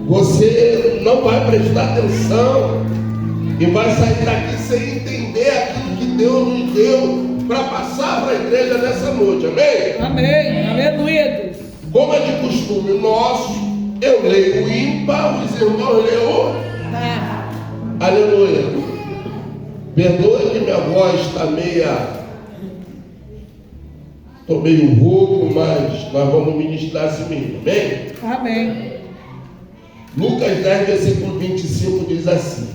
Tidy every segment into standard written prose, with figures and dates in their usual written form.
Você não vai prestar atenção e vai sair daqui sem entender aquilo que Deus nos deu para passar para a igreja nessa noite, amém? Amém, aleluia. Como é de costume nosso, eu leio o ímpar, os irmãos leem o aleluia. Perdoe que minha voz está estou meio rouco, mas nós vamos ministrar assim mesmo, amém? Amém. Lucas 10, versículo 25 diz assim: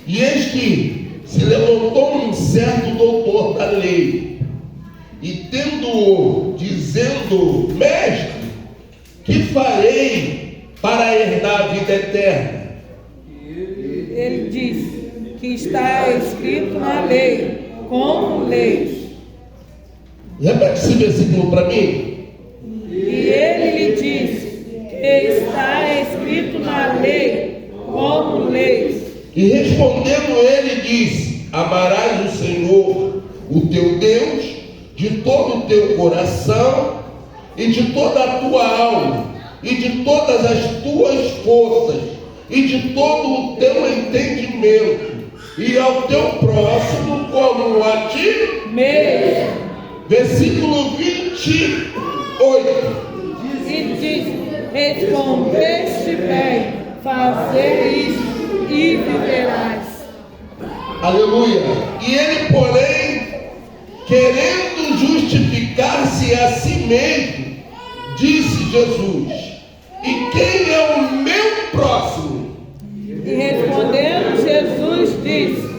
e eis que se levantou um certo doutor da lei, e tendo-o, dizendo: mestre, que farei para herdar a vida eterna? Ele disse que está escrito na lei, como leis. Repete esse versículo para mim. E ele lhe disse que está escrito na lei, como leis. E respondendo ele disse: amarás o Senhor, o teu Deus, de todo o teu coração, e de toda a tua alma, e de todas as tuas forças, e de todo o teu entendimento, e ao teu próximo como a ti mesmo. Versículo 28. E diz: respondeste bem, fazer isto e viverás. Aleluia. E ele, porém, querendo justificar-se a si mesmo, disse Jesus: e quem é o meu próximo? E respondendo Jesus disse: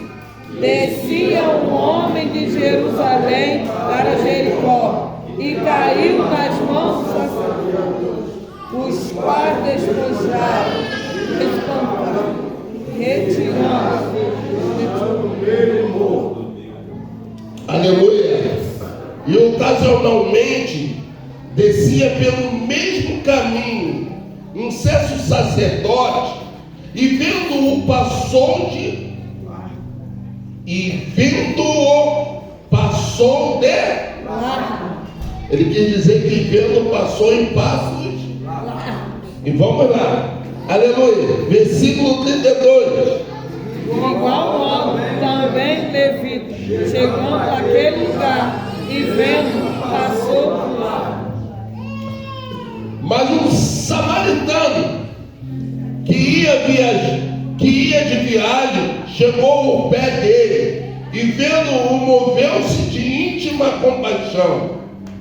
descia um homem de Jerusalém para Jericó, e caiu nas mãos dos sacerdotes, os quais despojaram, espantaram, retirando ele morto. Aleluia. E ocasionalmente descia pelo mesmo caminho um certo sacerdote, e vendo-o passou de ele quis dizer que vendo passou em passos. E vamos lá, aleluia, versículo 32. Igual homem também levita, chegando àquele lugar e vendo, passou por lá. Mas um samaritano que ia de viagem chegou ao pé dele, e vendo-o, moveu-se de íntima compaixão.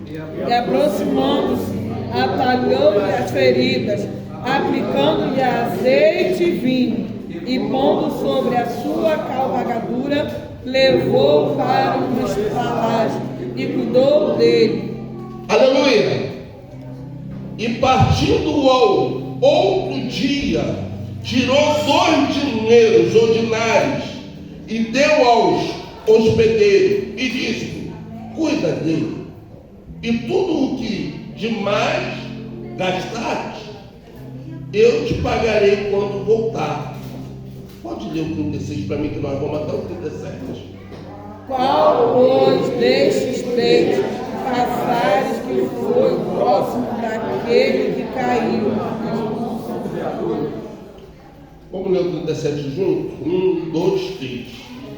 E aproximando-se, atalhou-lhe as feridas, aplicando-lhe azeite e vinho, e pondo sobre a sua cavalgadura, levou-o para uma estalagem e cuidou dele. Aleluia. E partindo ao outro dia, tirou 2 dinheiros ordinários e deu aos hospedeiros e disse: cuida dele, e tudo o que demais gastares, eu te pagarei quando voltar. Pode ler o 36 para mim, que nós vamos até o 37. Qual, pois, destes 3 passares que foi o próximo daquele que caiu? Vamos ler o 37 juntos? 1, 2, 3.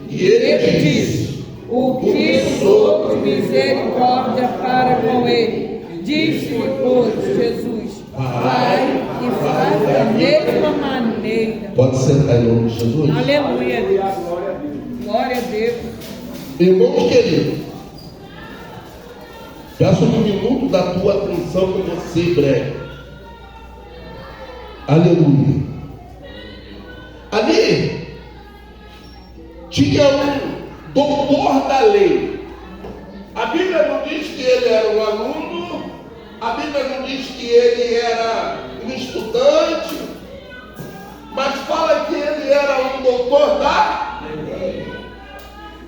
E ele disse: o que sou de misericórdia para com ele. Disse-lhe, pois, Jesus: vai e faz da mesma maneira. Pode sentar em nome de Jesus? Aleluia, Deus. Glória a Deus. Irmãos queridos, peço um minuto da tua atenção com você, breve. Aleluia. Ali tinha um doutor da lei. A Bíblia não diz que ele era um aluno, a Bíblia não diz que ele era um estudante, mas fala que ele era um doutor da lei.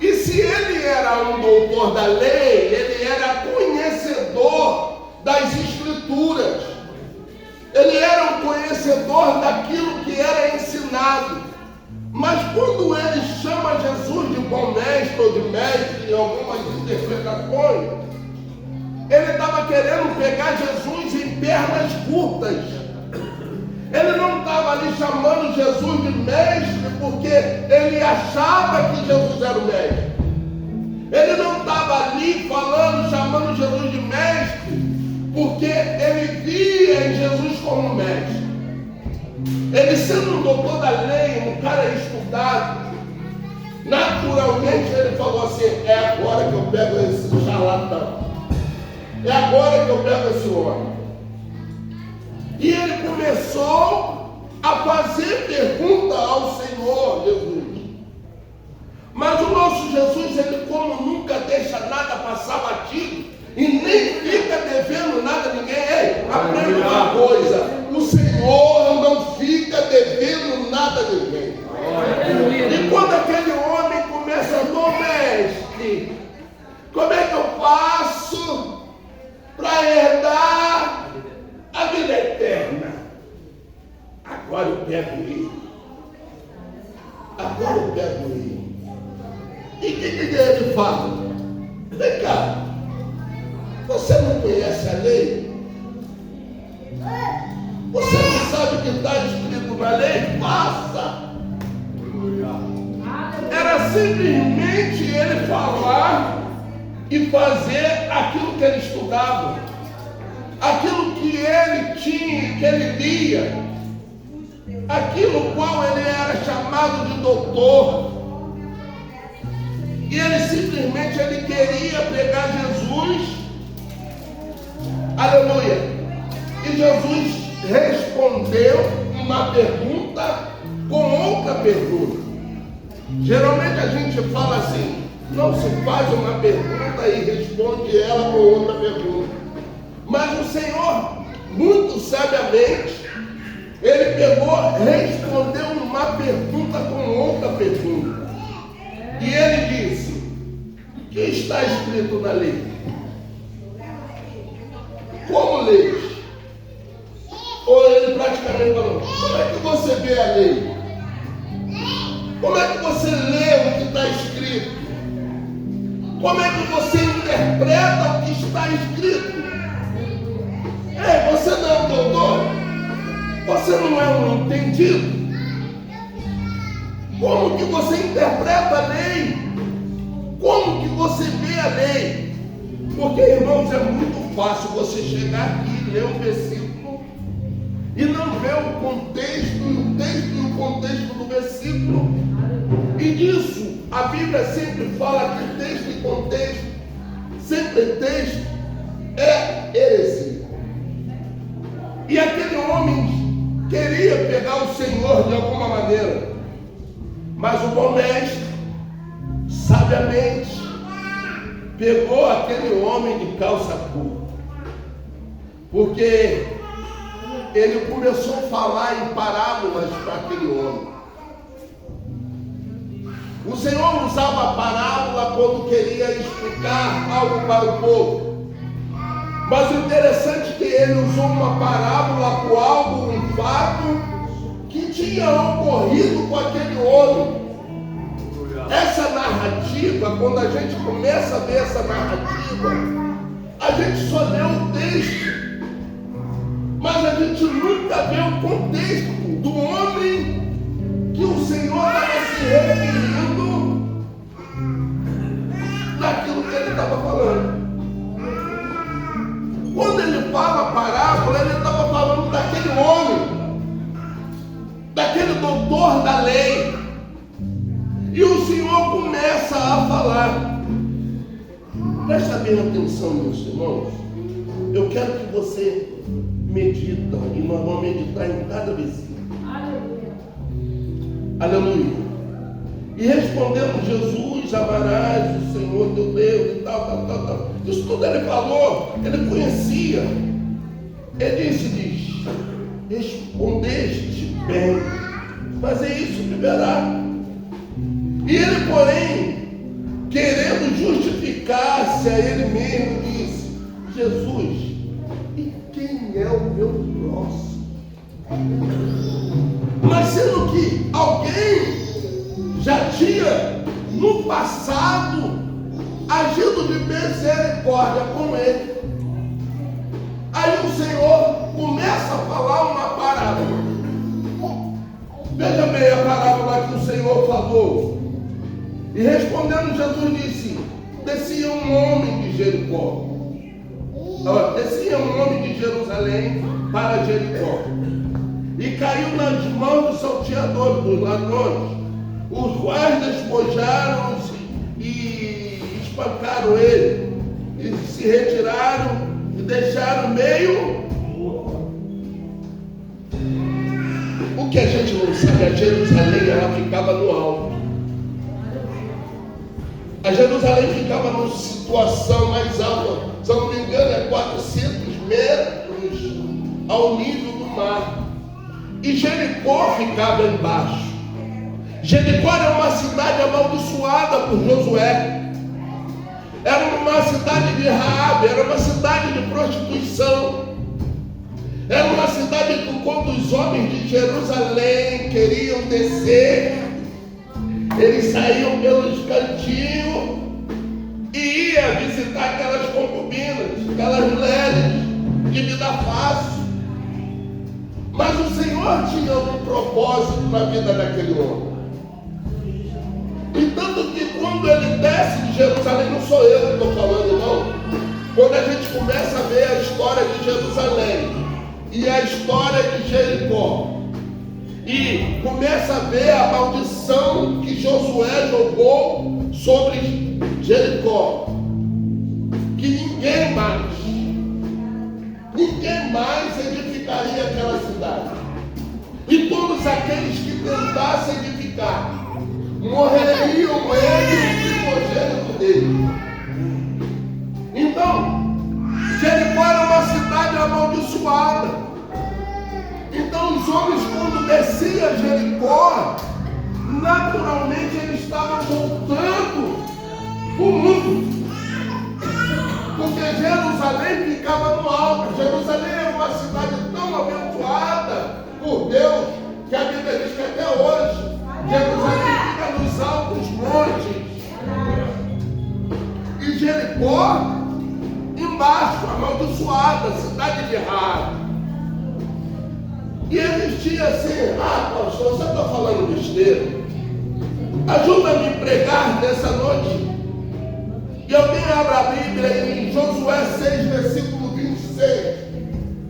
E se ele era um doutor da lei, ele era conhecedor das Escrituras. Ele era um conhecedor daquilo que era ensinado. Mas quando ele chama Jesus de bom mestre ou de mestre em algumas interpretações, ele estava querendo pegar Jesus em pernas curtas. Ele não estava ali chamando Jesus de mestre porque ele achava que Jesus era o mestre. Ele não estava ali chamando Jesus de mestre porque ele via em Jesus como mestre. Ele, sendo um doutor da lei, um cara estudado, naturalmente ele falou assim: é agora que eu pego esse charlatão, é agora que eu pego esse homem. E ele começou a fazer pergunta ao Senhor Jesus. Mas o nosso Jesus, ele como nunca deixa nada passar batido e nem fica devendo nada a ninguém. Ei, aprenda uma coisa: o Senhor não fica devendo nada a ninguém. E quando aquele homem começa: ô mestre, como é que eu faço para herdar a vida eterna? Agora eu pego ele. Agora eu pego ele. E o que ele fala? Vem cá, você não conhece a lei? Você não sabe o que está escrito na lei? Faça. Era simplesmente ele falar e fazer aquilo que ele estudava, aquilo que ele tinha, que ele lia, aquilo qual ele era chamado de doutor. E ele simplesmente queria pegar Jesus, aleluia, e Jesus respondeu uma pergunta com outra pergunta. Geralmente a gente fala assim: não se faz uma pergunta e responde ela com outra pergunta. Mas o Senhor, muito sabiamente, ele respondeu uma pergunta com outra pergunta. E ele disse: o que está escrito na lei? Como leis? Ou ele praticamente falou: como é que você vê a lei? Como é que você lê o que está escrito? Como é que você interpreta o que está escrito? Ei, você não é um doutor? Você não é um entendido? Como que você interpreta a lei? Como que você vê a lei? Porque, irmãos, é muito fácil você chegar aqui, ler um versículo e não ver o contexto, o texto e o contexto do versículo. E disso, a Bíblia sempre fala que texto e contexto, sempre texto, é heresia. E aquele homem queria pegar o Senhor de alguma maneira, mas o bom mestre, sabiamente, pegou aquele homem de calça curta, porque ele começou a falar em parábolas para aquele homem. O Senhor usava a parábola quando queria explicar algo para o povo. Mas o interessante é que ele usou uma parábola por algo, um fato que tinha ocorrido com aquele homem. Essa narrativa, quando a gente começa a ver essa narrativa, a gente só lê o texto, mas a gente nunca vê o contexto do homem que o Senhor estava se referindo naquilo que ele estava falando. Quando ele fala a parábola, ele estava falando daquele homem, daquele doutor da lei. E o Senhor começa a falar. Presta bem atenção, meus irmãos. Eu quero que você medita, e nós vamos meditar em cada versículo. Aleluia. E respondendo Jesus, amarás o Senhor teu Deus e tal. Isso tudo ele falou, ele conhecia. Ele diz, respondeste bem, fazer isso viverá. E ele, porém, querendo justificar-se a ele mesmo, disse, Jesus, e quem é o meu próximo? Mas sendo que alguém já tinha no passado agido de misericórdia com ele. Aí o Senhor começa a falar uma parábola. Veja bem a parábola que o Senhor falou. E respondendo Jesus disse, descia um homem de Jericó. Descia um homem de Jerusalém para Jericó. E caiu nas mãos dos salteadores, dos ladrões, os quais despojaram-se e espancaram ele, e se retiraram e deixaram meio. O que a gente não sabe, a Jerusalém ela ficava no alto. A Jerusalém ficava numa situação mais alta, se eu não me engano é 400 metros ao nível do mar. E Jericó ficava embaixo. Jericó era uma cidade amaldiçoada por Josué. Era uma cidade de Raabe, era uma cidade de prostituição. Era uma cidade que quando os homens de Jerusalém queriam descer, eles saíam pelos cantinhos e iam visitar aquelas concubinas, aquelas mulheres de vida fácil. Mas o Senhor tinha um propósito na vida daquele homem. E tanto que quando ele desce de Jerusalém, não sou eu que estou falando, não. Quando a gente começa a ver a história de Jerusalém e a história de Jericó, e começa a ver a maldição que Josué jogou sobre Jericó, que ninguém mais edificaria aquela cidade. E todos aqueles que tentassem edificar morreriam ele e o primogênito dele. Então, Jericó era uma cidade amaldiçoada. Então os homens, quando desciam Jericó, naturalmente eles estavam voltando o mundo. Porque Jerusalém ficava no alto. Jerusalém era uma cidade tão abençoada por Deus, que a Bíblia diz que até hoje Jerusalém fica nos altos montes. E Jericó embaixo, amaldiçoada, cidade de Raabe. E eles tinham assim, pastor, você está falando besteira? Ajuda-me a pregar nessa noite. E alguém abra a Bíblia em Josué 6, versículo 26,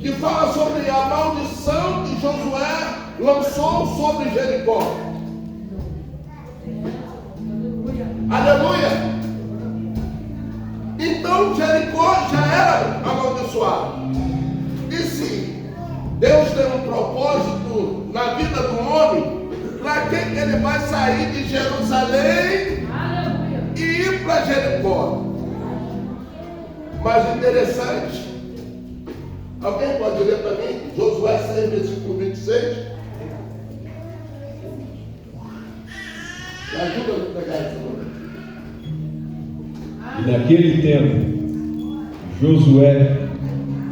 que fala sobre a maldição que Josué lançou sobre Jericó. Aleluia! Então Jericó já era amaldiçoado. E se Deus tem um propósito na vida do homem, para que ele vai sair de Jerusalém e ir para Jericó? Mas interessante, Alguém pode ler para mim? Josué 6, versículo 26. Me ajuda a pegar esse nome. E naquele tempo, Josué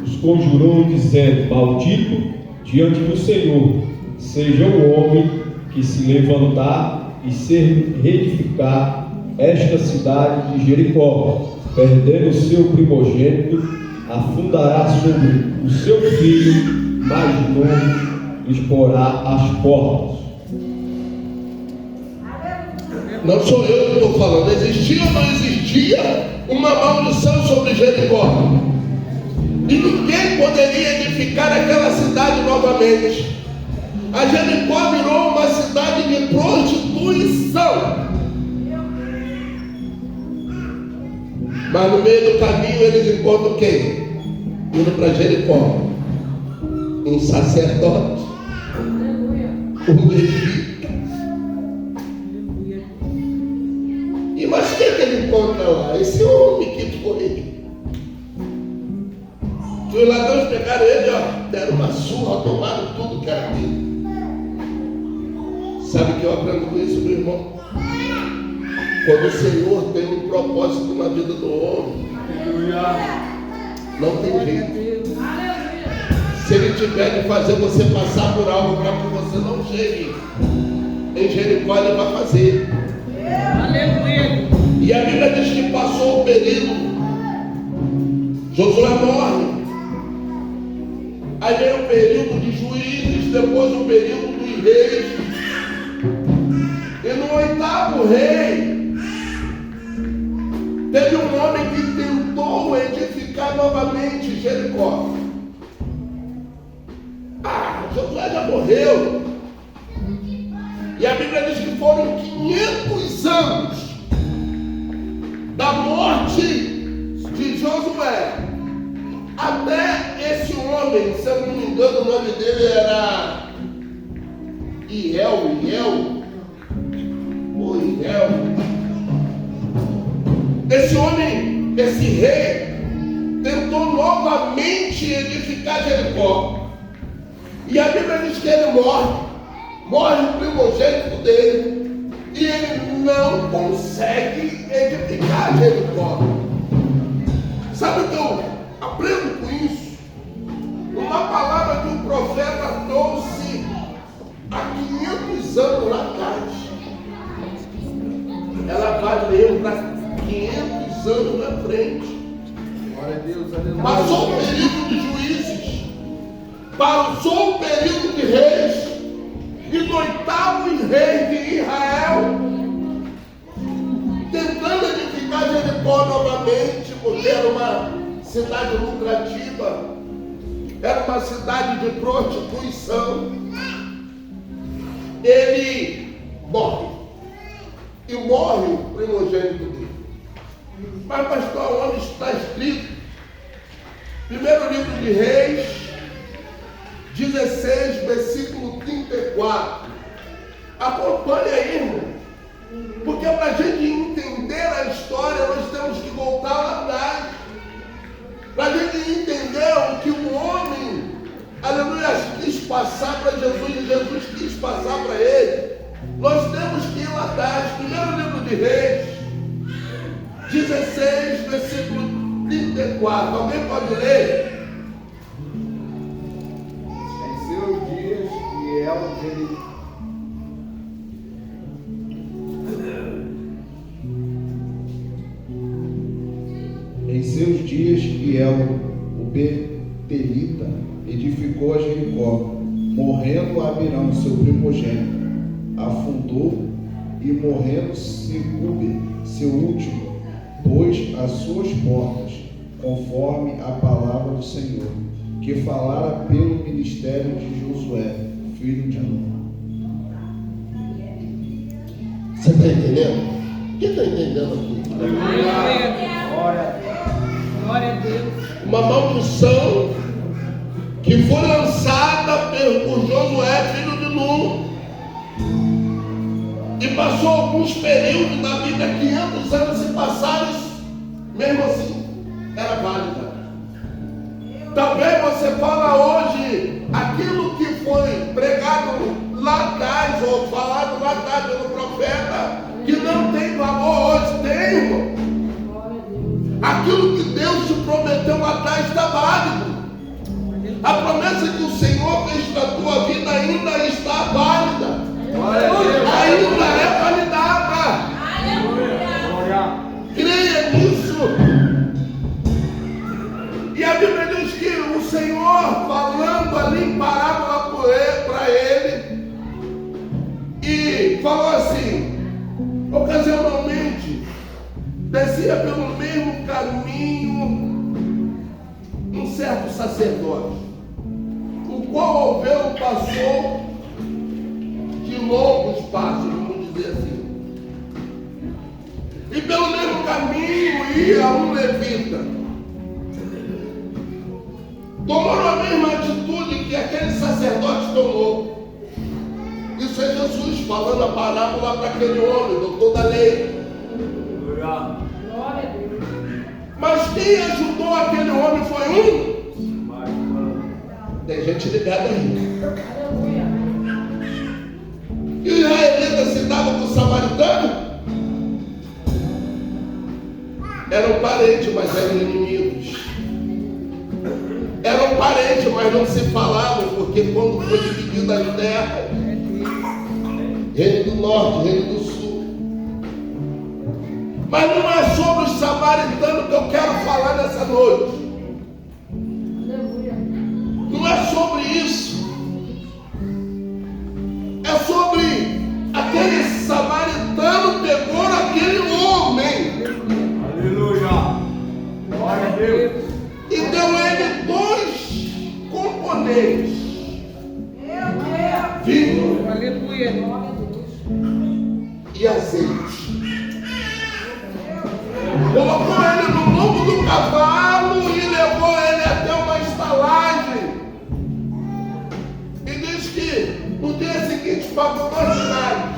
os conjurou, dizendo: Maldito diante do Senhor seja o homem que se levantar e se reedificar esta cidade de Jericó, perdendo o seu primogênito, afundará sobre o seu filho mais novo, lhes porá as portas. Não sou eu que estou falando. Existia ou não existia uma maldição sobre Jericó? E ninguém poderia edificar aquela cidade novamente. A Jericó virou uma cidade de prostituição. Mas no meio do caminho eles encontram quem? Indo para Jericó. Um sacerdote. Um levita. E mas o que ele encontra lá? Esse homem que foi ele. Os ladrões pegaram ele, ó, deram uma surra, tomaram tudo que era dele. Sabe o que eu aprendo com isso, meu irmão? Quando o Senhor tem um propósito na vida do homem, não tem jeito. Se Ele tiver de fazer você passar por algo para que você não chegue em Jericó, Ele vai fazer. Aleluia. E a Bíblia diz que passou o período, Josué morre. Aí vem o período de juízes, depois o período dos reis. E no 8º rei, teve um homem que tentou edificar novamente Jericó. Josué já morreu. E a Bíblia diz que foram 500 anos da morte de Josué até esse homem, se eu não me engano, o nome dele era Iel. Esse homem, esse rei, tentou novamente edificar Jericó. E a Bíblia diz que ele morre o primogênito dele, e ele não consegue edificar Jericó. Sabe o que eu aprendo com isso? Uma palavra que o profeta trouxe há 500 anos lá atrás. Ela valeu para 500 anos na frente. Glória a Deus, aleluia. Passou o período de juízes, passou o período de reis, e no 8º rei de Israel, tentando edificar Jericó novamente, porque era uma cidade lucrativa, era uma cidade de prostituição. Ele morre, e morre o primogênito dele. Mas pastor, onde está escrito? Primeiro livro de Reis 16, versículo 34. Acompanhe aí, irmão. Porque para a gente entender a história, nós temos que voltar lá atrás. Para a gente entender o que o homem, aleluia, quis passar para Jesus e Jesus quis passar para ele, nós temos que ir lá atrás. Primeiro livro de Reis 16, versículo 34. Alguém pode ler? Em seus dias, Iel, o Betelita, edificou a Jericó, morrendo Abirão, seu primogênito, afundou, e morrendo Segube, seu último, pôs as suas portas, conforme a palavra do Senhor, que falara pelo ministério de Josué, filho de Nun. Você está entendendo? Quem está entendendo aqui? Glória a Deus. Uma maldição que foi lançada por Josué, filho de Nun, e passou alguns períodos da Bíblia, 500 anos se passaram, mesmo assim era válida. Talvez você fala hoje aquilo que foi pregado lá atrás, ou falado lá atrás pelo profeta, que não tem valor hoje, tem, irmão. Aquilo que Deus te prometeu lá atrás está válido. A promessa que o Senhor fez na tua vida ainda está válida. Ainda é validada. Creia nisso. E a Bíblia diz que o Senhor, falando ali em parábola para ele, e falou assim: ocasionalmente descia pelo mesmo caminho um certo sacerdote, o qual ao vê-lo passou de longos passos, vamos dizer assim. E pelo mesmo caminho ia um levita. Tomaram a mesma atitude que aquele sacerdote tomou. Isso é Jesus falando a parábola para aquele homem, doutor da lei. Mas quem ajudou aquele homem foi um. Tem gente ligada aí. E o israelita se dava com o samaritano? Eram parentes, mas eram inimigos. Eram parentes, mas não se falavam, porque quando foi dividida a terra, reino do norte, reino do sul. Mas não é sobre os samaritanos que eu quero falar nessa noite. Não é sobre isso. É sobre aquele samaritano pegou aquele homem. Aleluia. Glória a Deus. E deu ele dois componentes: vinho e azeite. Colocou ele no lombo do cavalo e levou ele até uma estalagem. E diz que no dia seguinte pagou 2 dinários.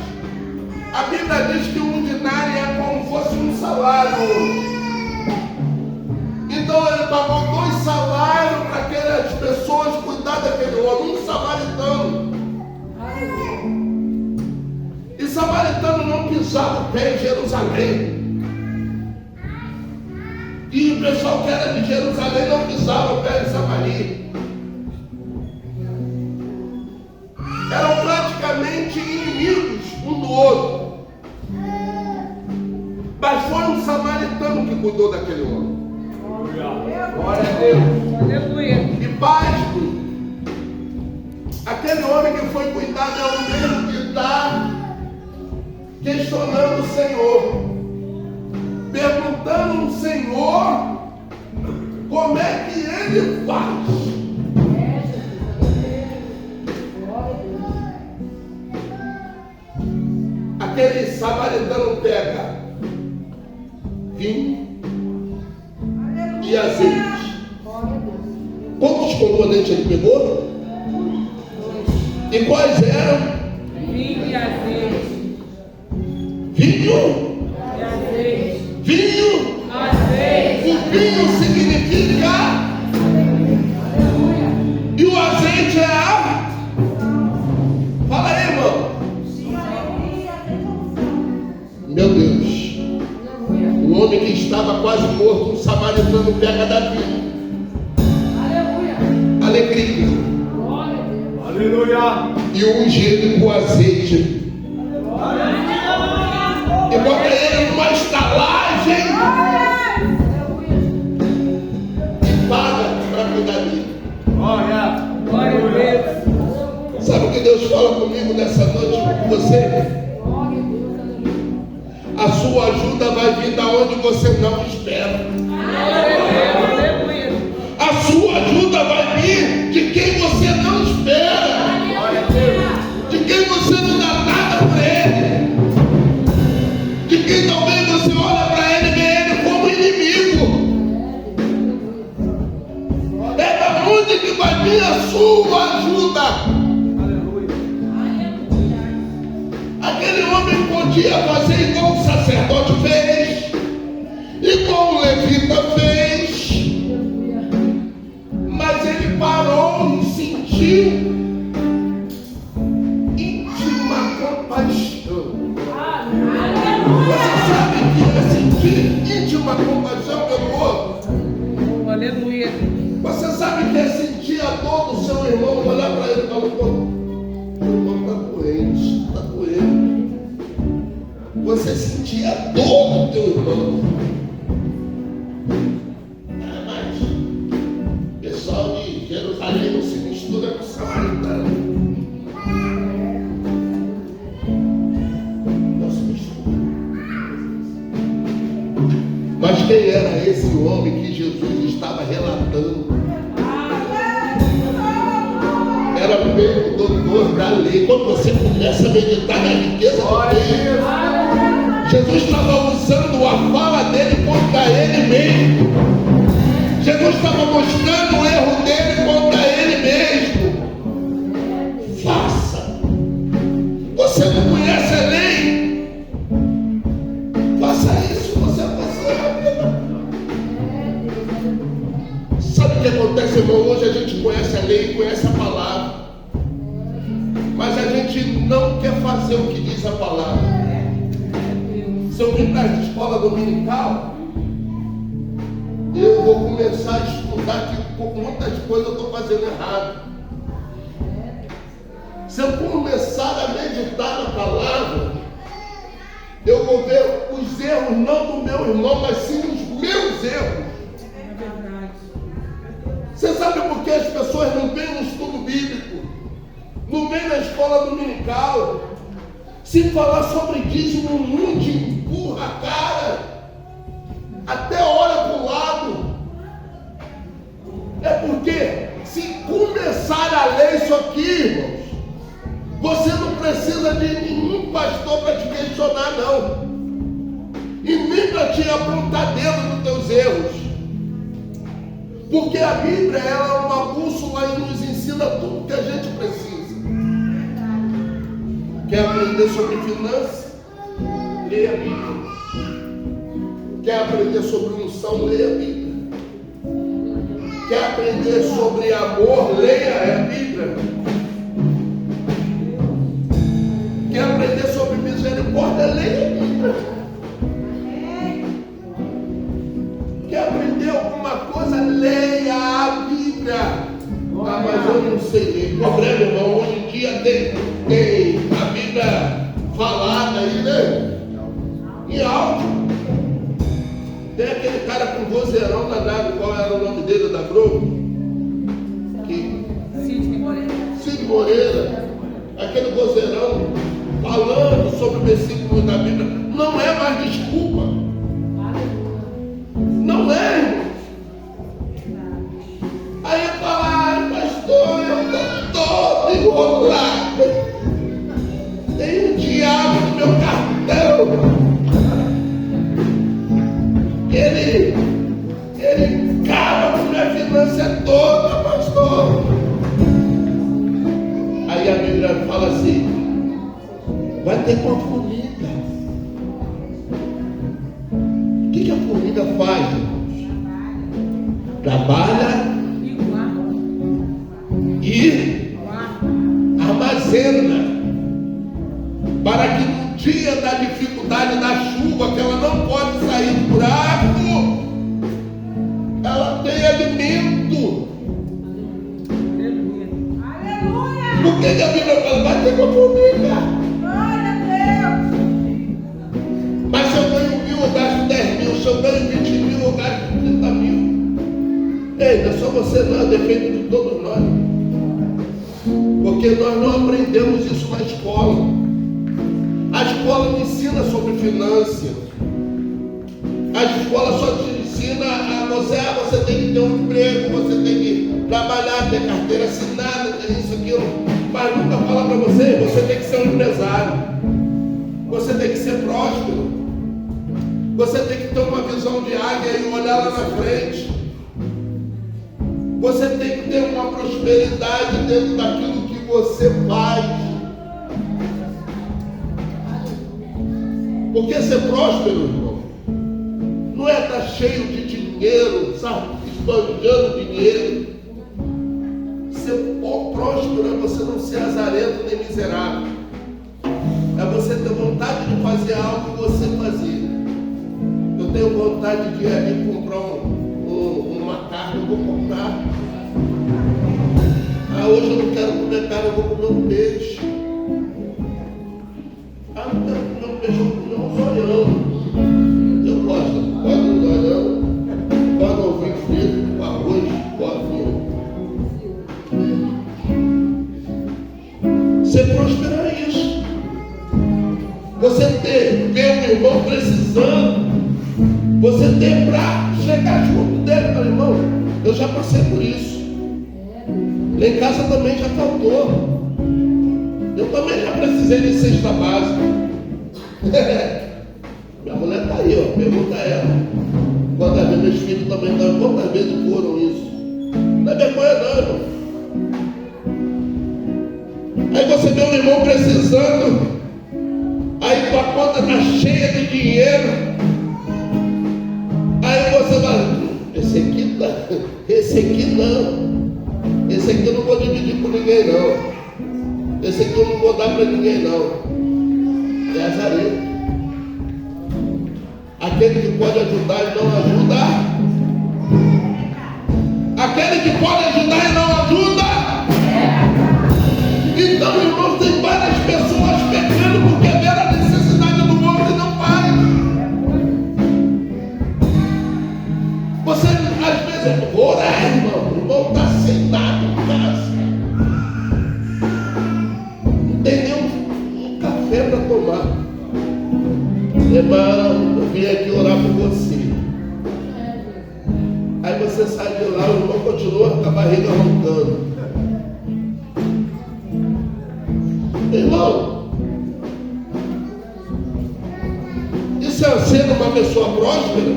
A Bíblia diz que 1 dinário é como fosse um salário. Então ele pagou 2 salários para aquelas pessoas cuidar daquele homem, um samaritano. E samaritano não pisava o pé em Jerusalém. E o pessoal que era de Jerusalém não pisava o pé em Samaria. Eram praticamente inimigos um do outro. Mas foi um samaritano que cuidou daquele homem. Glória a Deus. Aleluia. E pasme, aquele homem que foi cuidado é o mesmo que está questionando o Senhor, perguntando ao Senhor como é que ele faz. Aquele samaritano pega vinho e azeite. Quantos componentes ele pegou? E quais eram? Vinho e azeite. Vinho? E azeite. Vinho? Azeite. O vinho significa? E o azeite é a? Fala aí, irmão. Meu Deus. O homem que estava quase morto, um samaritano pega da vida. Alegria. Aleluia. E unge ele com azeite. E bota ele numa estalagem. E paga para cuidar dele. Glória. Glória a Deus. Sabe o que Deus fala comigo nessa noite com você? A sua ajuda vai vir da onde você não espera. Aleluia. A sua ajuda vai vir de quem você não espera. De quem você não dá nada para ele. De quem talvez você olha para ele e vê ele como inimigo. É da onde que vai vir a sua ajuda. Aquele homem podia fazer igual o sacerdote fez, igual o levita fez, mas ele Aleluia. Você sabe que é sentir a dor do seu irmão, olhar para ele e falar, pô, meu irmão está doente, está doendo. Você sentir a dor do teu irmão. Mas o pessoal de Jerusalém não se mistura com o samaritano. Não se mistura. Mas quem era esse homem que Jesus estava relatando? Era o meio doutor da lei. Quando você começa a meditar na riqueza do Deus, Jesus estava usando a fala dele contra ele mesmo. Jesus estava mostrando o erro dele contra ele mesmo. Faça. Você não conhece a lei? Faça isso, você vai fazer. Sabe o que acontece, irmão? Hoje a gente conhece a lei, conhece a palavra, mas a gente não quer fazer o que diz a palavra. Se eu vir para a escola dominical, eu vou começar a estudar que por muitas coisas eu estou fazendo errado. Se eu começar a meditar na palavra, eu vou ver os erros não do meu irmão, mas sim os meus erros. Você sabe por que as pessoas não vêm no estudo bíblico, não vêm na escola dominical? Se falar sobre dízimo, um monte empurra a cara, até olha para o lado. É porque se começar a ler isso aqui, irmãos, você não precisa de nenhum pastor para te questionar, não, e nem para te apontar dedo nos teus erros. Porque a Bíblia ela é uma bússola e nos ensina tudo que a gente precisa. Quer aprender sobre finanças? Leia a Bíblia. Quer aprender sobre unção? Leia a Bíblia. Quer aprender sobre amor? Leia a Bíblia. Quer aprender sobre misericórdia? Leia a Bíblia. Quer aprender alguma coisa? Leia a Bíblia. Ah, mas eu não sei ler. O problema, irmão, hoje em dia tem a Bíblia falada aí, né? Em áudio. Tem aquele cara com vozeirão danado, qual era o nome dele da Globo? Cid Moreira. Aquele vozeirão falando sobre versículos da Bíblia. Não é mais desculpa. Não é, irmão. Aí fala, pastor, eu estou todo enrolado. Tem um diabo no meu cartão. Ele acaba com minha finança toda, pastor. Aí a Bíblia fala assim, vai ter uma formiga. O que a formiga faz, irmãos? Trabalha e armazena, para que no dia da dificuldade, da chuva, que ela não pode sair do buraco, ela tem alimento. Aleluia! Por que a Bíblia fala, vai ter uma formiga? Glória a Deus! Mas se eu ganho 1.000, eu gasto 10.000, se eu ganho 20.000, eu gasto 30.000. Ei, não é só você não, é defeito de todos nós. Porque nós não aprendemos isso na escola. A escola não ensina sobre finanças. A escola só te ensina a você tem que ter um emprego, você tem que trabalhar, ter carteira assinada, ter isso, aquilo. Mas nunca fala para você tem que ser um empresário. Você tem que ser próspero. Você tem que ter uma visão de águia e olhar lá na frente. Você tem que ter uma prosperidade dentro daquilo que você faz. Porque ser próspero, irmão, não é estar cheio de dinheiro, sabe? Esbanjando dinheiro. Ser próspero é você não ser azarento nem miserável. É você ter vontade de fazer algo e você fazer. Eu tenho vontade de ir ali comprar uma carne, eu vou comprar comer carne, eu vou comer um peixe. Ah, não quero comer um peixe, eu vou comer um zoião. Eu gosto, pode um zoião, pode um ovinho frito, arroz, pode um. Você prosperar isso. Você ver um irmão precisando, você ter para chegar junto dele, meu irmão. Eu já passei por isso. Lá em casa também já faltou. Eu também já precisei de cesta básica. Minha mulher está aí, ó. Pergunta a ela. Quantas vezes meus filhos também estão, quantas vezes foram isso? Não é vergonha não, irmão. Aí você vê um irmão precisando, aí tua conta está cheia de dinheiro, aí você vai, esse aqui não, esse aqui eu não vou dividir com ninguém não, esse aqui eu não vou dar para ninguém não, é azarento. Aquele que pode ajudar e não ajuda, aquele que pode ajudar e não ajuda. Então, irmão, tem várias pessoas pecando porque vê a necessidade do outro e não faz. Você, às vezes, orar, irmão. O irmão está sem nada em casa. Não tem nem um café para tomar. Irmão, eu vim aqui orar por você. Aí você sai de lá, o irmão continua com a barriga roncando. Irmão, isso é ser uma pessoa próspera?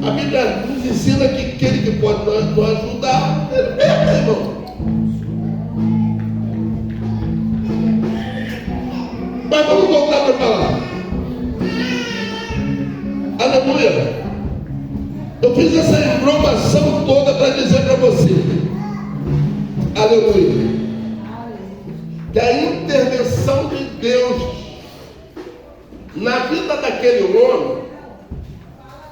A Bíblia nos ensina que aquele que pode nos ajudar, ele pega, irmão. Mas vamos voltar para falar. Aleluia. Eu fiz essa informação toda para dizer para você. Aleluia. Que a intervenção de Deus na vida daquele homem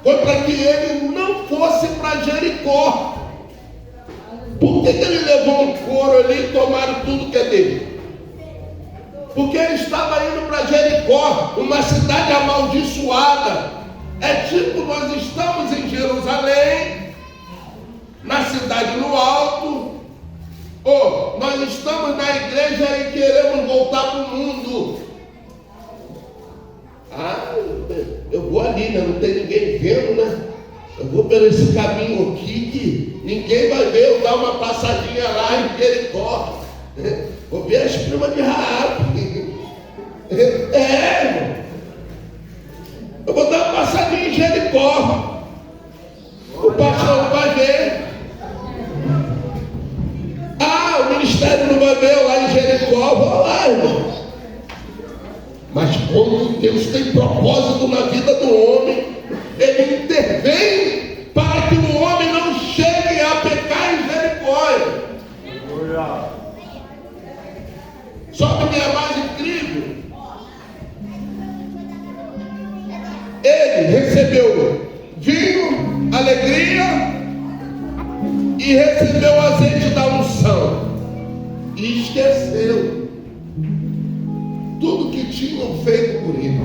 foi para que ele não fosse para Jericó. Por que ele levou um couro ali e tomaram tudo que é dele? Porque ele estava indo para Jericó, uma cidade amaldiçoada. É tipo, nós estamos em Jerusalém, na cidade no alto, ou nós estamos na igreja e queremos voltar para o mundo. Ah, eu vou ali, né? Não tem ninguém vendo, né? Eu vou por esse caminho aqui que ninguém vai ver. Eu dar uma passadinha lá em Jericó. Vou ver as primas de Raabe. Irmão. Eu vou dar uma passadinha em Jericó. O pastor não vai ver. Ah, o ministério não vai ver lá em Jericó. Vou lá, irmão. Mas quando Deus tem propósito na vida do homem, Ele intervém para que o homem não chegue a pecar em Jericó. Só que é mais incrível. Ele recebeu vinho, alegria e recebeu o azeite da unção e esqueceu tudo que tinham feito por ele.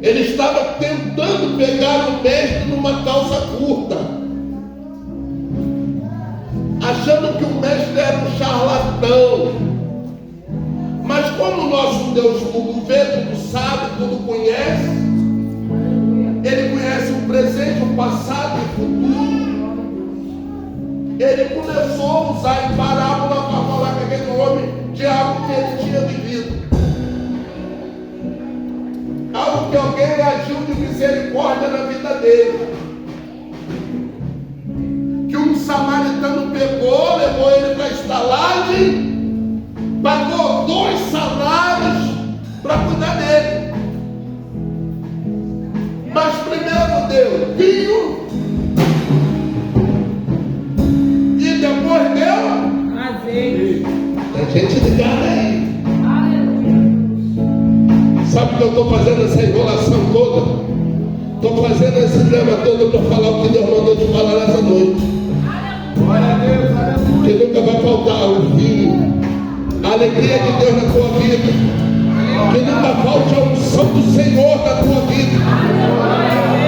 Ele estava tentando pegar o mestre numa calça curta, achando que o mestre era um charlatão. Mas como o nosso Deus tudo vê, tudo sabe, tudo conhece, Ele conhece o presente, o passado e o futuro. Ele começou a usar em parábola para falar com aquele homem de algo que ele tinha vivido. Algo que alguém agiu de misericórdia na vida dele. Que um samaritano pegou, levou ele para a estalagem, pagou 2 salários para cuidar dele. Mas primeiro deu vinho e depois deu azeite. Tem gente ligada aí. Sabe que eu estou fazendo essa enrolação toda? Estou fazendo esse drama todo para falar o que Deus mandou te falar nessa noite. Que nunca vai faltar o vinho, a alegria de Deus na tua vida. Que nunca falte a unção do Senhor na tua vida.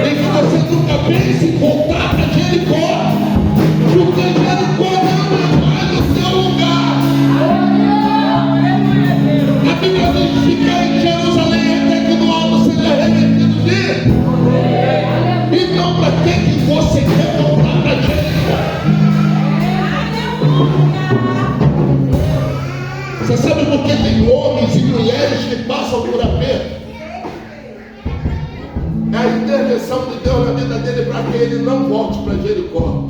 E que você nunca pense em voltar para Jericó, porque Jericó não é mais o seu lugar. A Bíblia diz: ficar em Jerusalém até que no alto seja revestido de. Então, para que você quer voltar para Jericó? Você sabe por que tem homens e mulheres que passam por aperto? É a intervenção de Deus na vida dele para que ele não volte para Jericó.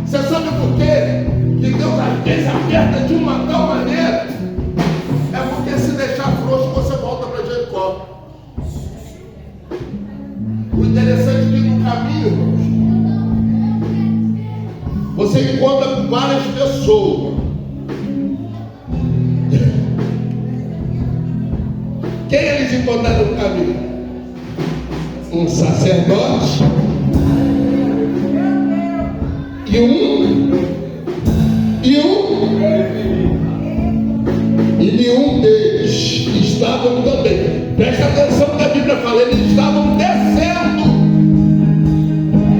Você sabe por quê? Que Deus às vezes aperta de uma tal maneira. É porque se deixar frouxo você volta para Jericó. O interessante é que no caminho, irmãos, você encontra várias pessoas. Quem eles encontraram no caminho? Um sacerdote e um deles estavam também. Presta atenção que a Bíblia fala, eles estavam descendo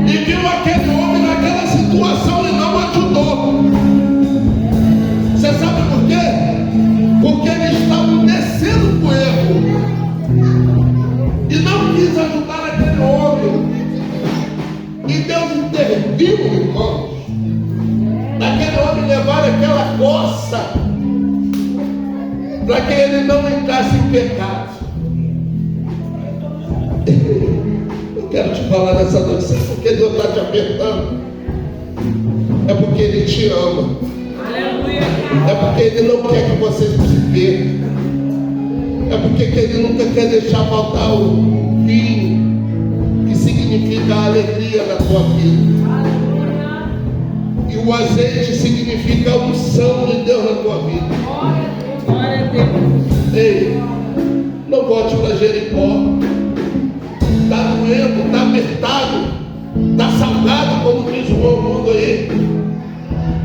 e viu aquele homem naquela situação e não ajudou. Você sabe por quê? Porque eles estavam descendo com erro e não quis ajudar aquele homem. E Deus interviu, irmãos, naquele homem levar aquela coça para que ele não entrasse em pecado. Eu quero te falar nessa noite, sabe por que Deus está te apertando? É porque Ele te ama. É porque Ele não quer que você se perca. É porque Ele nunca quer deixar faltar o vinho, que significa a alegria da tua vida. E o azeite significa a unção de Deus na tua vida. Glória a Deus. Ei, não volte para Jericó. Está doendo, está apertado, está salgado, como diz o meu mundo aí.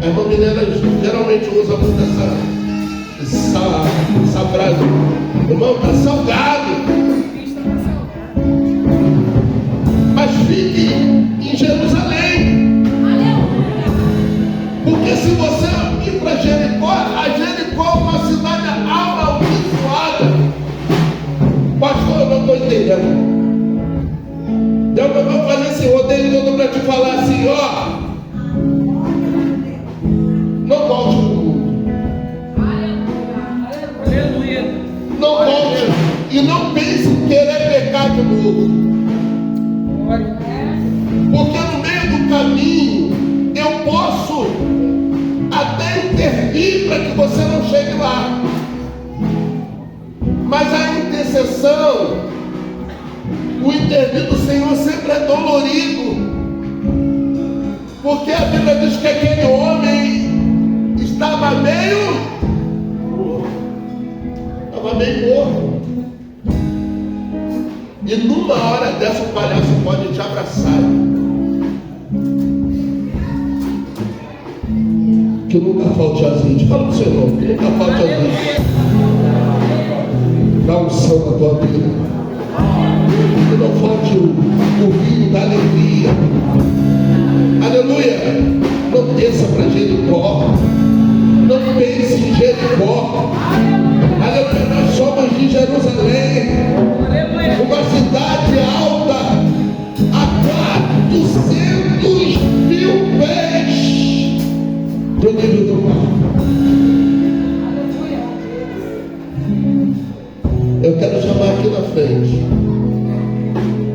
A irmã Milena geralmente usa muito essa frase. Irmão, está salgado. Mas fique em Jerusalém. Porque se você ir para Jericó, a Jericó é uma cidade amaldiçoada. Pastor, eu não estou entendendo. Deus não vai fazer esse rodeio todo para te falar assim, ó. Não volte para o mundo. Não volte. E não pense em querer pecar de novo. Porque no meio do caminho eu posso até intervir para que você não chegue lá. Mas a intercessão, o intervir do Senhor sempre é dolorido. Porque a Bíblia diz que aquele homem estava meio morto. E numa hora dessa o palhaço pode te abraçar. Que nunca falte azeite. Fala para o Senhor, que nunca falte azeite. Dá unção na tua vida. Que não falte o vinho da alegria. Aleluia. Não desça para Jericó. Não pense em Jericó. Aleluia. Nós somos de Jerusalém, uma cidade alta a 400.000 pés do nível do mar. Eu quero chamar aqui na frente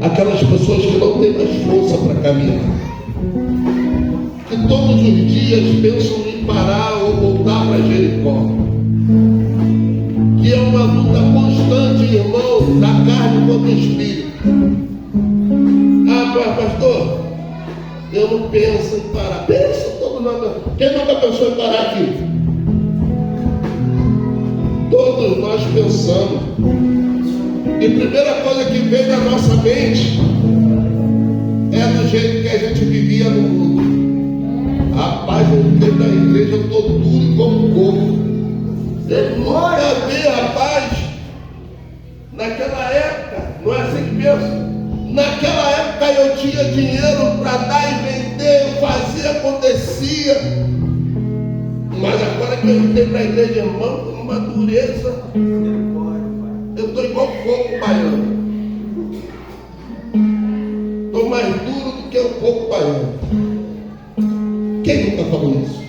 aquelas pessoas que não têm mais força para caminhar, que todos os dias pensam em parar ou voltar para Jericó, que é uma luta constante, irmão, da carne contra o espírito. Ah, pastor, eu não penso em parar. Pensa todo mundo. Quem nunca pensou em parar aqui? Todos nós pensamos. E a primeira coisa que vem na nossa mente é do jeito que a gente vivia no mundo. Rapaz, eu entrei na igreja, eu estou duro como um coco. Eu nunca vi, rapaz. Naquela época, não é assim que pensa. Naquela época eu tinha dinheiro para dar e vender, eu fazia, acontecia. Mas agora que eu entrei na igreja, irmão, com uma dureza, eu estou igual fogo baiano. Estou mais duro do que o fogo baiano. Quem nunca falou isso?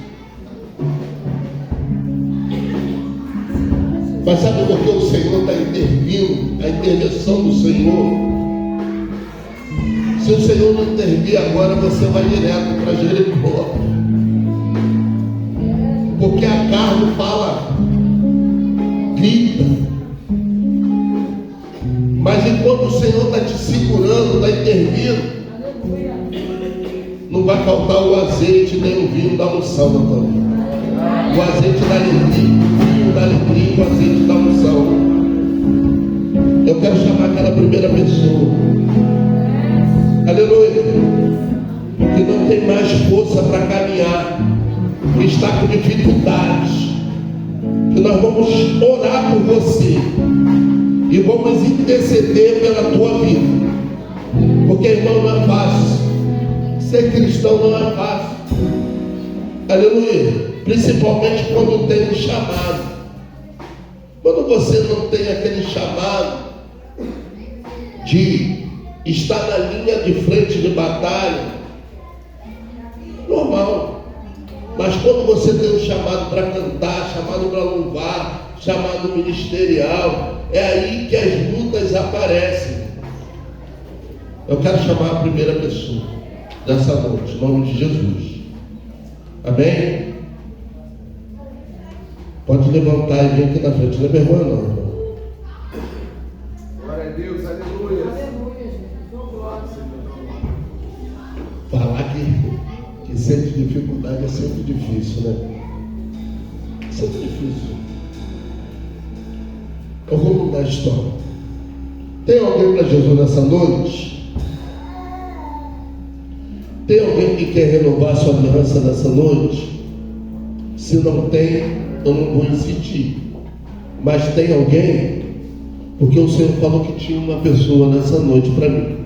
Mas sabe por que o Senhor está intervindo? A intervenção do Senhor. Se o Senhor não intervir agora, você vai direto para Jericó. Porque a carne fala, grita. Mas enquanto o Senhor está te segurando, está intervindo, não vai faltar o azeite nem o vinho da unção da tua vida. O azeite da alegria, o vinho da alegria, o azeite da unção. Eu quero chamar aquela primeira pessoa. Aleluia. Que não tem mais força para caminhar, que está com dificuldades. Que nós vamos orar por você e vamos interceder pela tua vida. Porque, irmão, não é fácil. Ser cristão não é fácil. Aleluia. Principalmente quando tem um chamado. Quando você não tem aquele chamado de estar na linha de frente de batalha, normal. Mas quando você tem um chamado para cantar, chamado para louvar, chamado ministerial, é aí que as lutas aparecem. Eu quero chamar a primeira pessoa dessa noite, em nome de Jesus. Amém? Pode levantar e vir aqui na frente. Não é vergonha não, irmão. Glória a Deus, aleluia. Falar que sente dificuldade é sempre difícil, né? Sempre difícil. Eu vou mudar a história. Tem alguém para Jesus nessa noite? Tem alguém que quer renovar sua aliança nessa noite? Se não tem, eu não vou insistir. Mas tem alguém? Porque o Senhor falou que tinha uma pessoa nessa noite para mim.